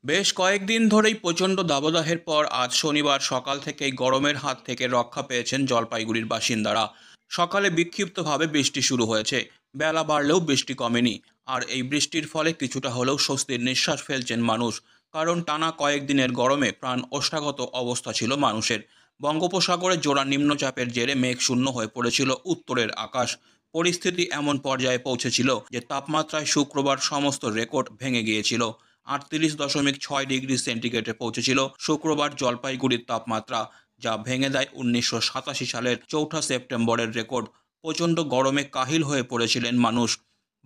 বেশ কয়েকদিন ধরেই প্রচণ্ড দাবদাহের পর আজ শনিবার সকাল থেকেই গরমের হাত থেকে রক্ষা পেয়েছেন জলপাইগুড়ির বাসিন্দারা। সকালে বিক্ষিপ্তভাবে বৃষ্টি শুরু হয়েছে, বেলা বাড়লেও বৃষ্টি কমেনি। আর এই বৃষ্টির ফলে কিছুটা হলেও স্বস্তির নিঃশ্বাস ফেলছেন মানুষ। কারণ টানা কয়েকদিনের গরমে প্রাণ ওষ্ঠাগত অবস্থা ছিল মানুষের। বঙ্গোপসাগরে জোড়া নিম্নচাপের জেরে মেঘশূন্য হয়ে পড়েছিল উত্তরের আকাশ। পরিস্থিতি এমন পর্যায়ে পৌঁছেছিল যে তাপমাত্রায় শুক্রবার সমস্ত রেকর্ড ভেঙে গিয়েছিল। 38.6 ডিগ্রি সেন্টিগ্রেডে পৌঁছেছিল শুক্রবার জলপাইগুড়ির তাপমাত্রা, যা ভেঙে দেয় 1987 সালের 4 সেপ্টেম্বরের রেকর্ড। প্রচণ্ড গরমে কাহিল হয়ে পড়েছিলেন মানুষ।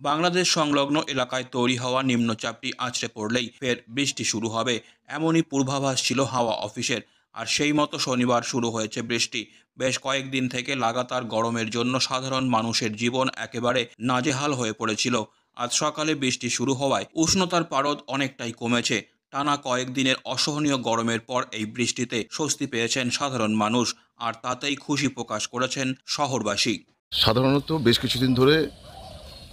বাংলাদেশ সংলগ্ন এলাকায় তৈরি হওয়া নিম্নচাপটি আছড়ে পড়লেই ফের বৃষ্টি শুরু হবে, এমনই পূর্বাভাস ছিল হাওয়া অফিসের। আর সেই মতো শনিবার শুরু হয়েছে বৃষ্টি। বেশ কয়েকদিন থেকে লাগাতার গরমের জন্য সাধারণ মানুষের জীবন একেবারে নাজেহাল হয়ে পড়েছিল। আজ সকালে বৃষ্টি শুরু হওয়ায় উষ্ণতার পারদ অনেকটাই কমেছে। টানা কয়েকদিনের অসহনীয় গরমের পর এই বৃষ্টিতে স্বস্তি পেয়েছেন সাধারণ মানুষ, আর তাতেই খুশি প্রকাশ করেছেন শহরবাসী। সাধারণত বেশ কিছুদিন ধরে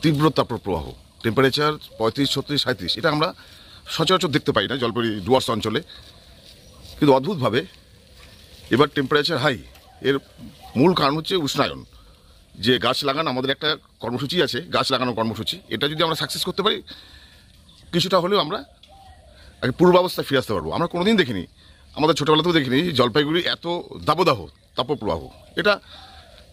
তীব্র তাপপ্রবাহ, টেম্পারেচার 35, 36, 37, এটা আমরা সচরাচর দেখতে পাই না জলপাইগুড়ি ডুয়ার্স অঞ্চলে। কিন্তু অদ্ভুতভাবে এবার টেম্পারেচার হাই। এর মূল কারণ হচ্ছে উষ্ণায়ন। যে গাছ লাগানো, আমাদের একটা কর্মসূচি আছে, গাছ লাগানো কর্মসূচি, এটা যদি আমরা সাকসেস করতে পারি, কিছুটা হলেও আমরা আগে পূর্বাবস্থায় ফিরে আসতে পারবো। আমরা কোনোদিন দেখিনি, আমাদের ছোটোবেলাতেও দেখিনি জলপাইগুড়ি এত দাবদাহ, তাপপ্রবাহ। এটা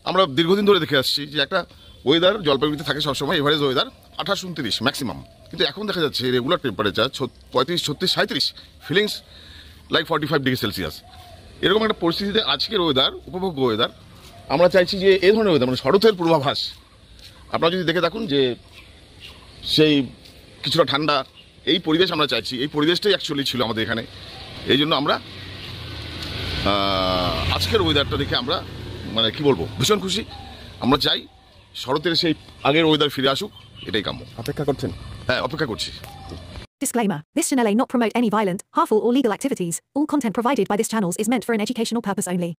আমরা দীর্ঘদিন ধরে দেখে আসছি যে একটা ওয়েদার জলপাইগুড়িতে থাকে সবসময় এভারেজ ওয়েদার 28, 29 ম্যাক্সিমাম। কিন্তু এখন দেখা যাচ্ছে regular temperature 35, 36, 37, feelings like 45 degree Celsius. এরকম একটা পরিস্থিতিতে আজকের ওয়েদার, উপভোগ্য ওয়েদার, আমরা চাইছি যে এই ধরনের ওয়েদার মানে শরতের পূর্বাভাস আপনারা যদি দেখে থাকুন, যে সেই কিছুটা ঠান্ডা, এই পরিবেশ আমরা চাইছি। এই পরিবেশটাই অ্যাকচুয়ালি ছিল আমাদের এখানে। এই জন্য আমরা আজকের ওয়েদারটা দেখে আমরা মানে কি বলবো, ভীষণ খুশি। আমরা চাই শরতের সেই আগের ওয়েদার ফিরে আসুক, এটাই কাম্য। অপেক্ষা করছেন? হ্যাঁ, অপেক্ষা করছি। Disclaimer. This channel may not promote any violent, harmful or legal activities. All content provided by this channel is meant for an educational purpose only.